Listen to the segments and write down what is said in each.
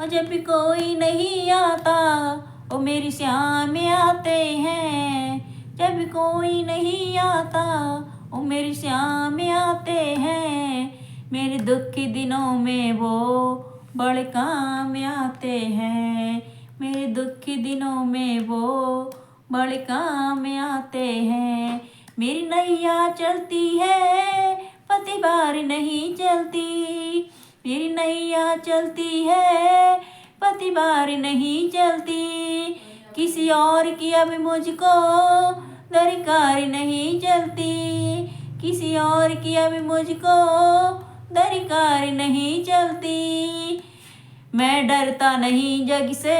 और जब भी कोई नहीं आता ओ मेरी श्याम आते हैं। जब भी कोई नहीं आता ओ मेरी श्याम आते हैं। मेरे दुख के दिनों में वो बड़े काम आते हैं। मेरे दुख के दिनों में वो बड़े काम आते हैं। मेरी नैया चलती है पति बार नहीं चलती। मेरी नैया चलती है पति बार नहीं चलती। किसी और की अब मुझको दरकार नहीं चलती। किसी और की अब मुझको दरकार नहीं चलती। मैं डरता नहीं जग से,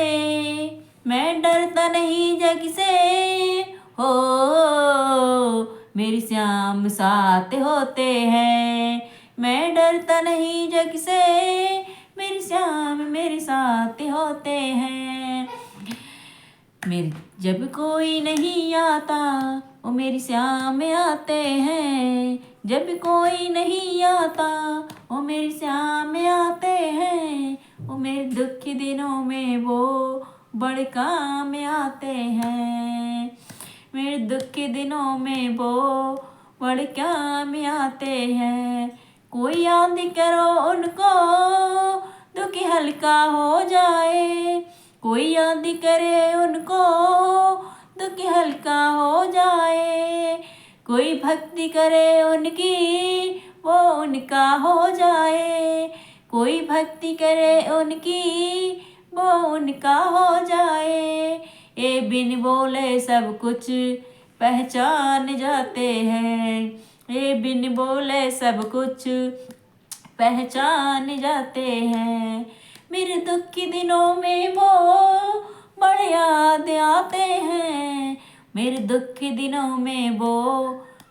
मैं डरता नहीं जग से। हो मेरी श्याम साथ होते हैं। मैं डरता नहीं जग से, मेरी श्याम मेरे साथ होते हैं। मेरी जब कोई नहीं आता वो मेरी श्याम आते हैं। जब कोई नहीं आता वो मेरी श्याम आते हैं। वो मेरे दुख के दिनों में वो बड़े काम आते हैं। मेरे दुख के दिनों में वो बड़े काम आते हैं। कोई याद करो उनको दुख हल्का हो जाए। कोई याद करे उनको दुख हल्का हो जाए। कोई भक्ति करे उनकी वो उनका हो जाए। कोई भक्ति करे उनकी वो उनका हो जाए। ये बिन बोले सब कुछ पहचान जाते हैं। ये बिन बोले सब कुछ पहचान जाते हैं। मेरे दुख के दिनों में वो बड़े याद आते हैं। मेरे दुख के दिनों में वो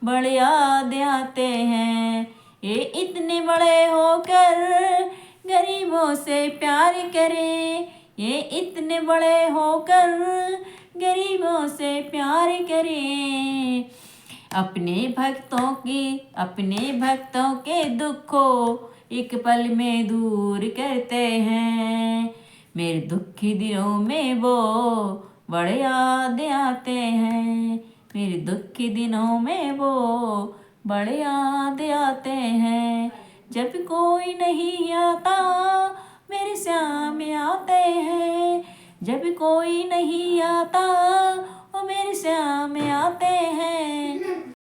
बड़े याद आते हैं। ये इतने बड़े होकर गरीबों से प्यार करें। ये इतने बड़े होकर गरीबों से प्यार करें। अपने भक्तों के दुखों एक पल में दूर करते हैं। मेरे दुखी दिनों में वो बड़े याद आते हैं। मेरे दुखी दिनों में वो बड़े याद आते हैं। जब कोई नहीं आता मेरे श्याम आते हैं। जब कोई नहीं आता वो मेरे श्याम आते हैं।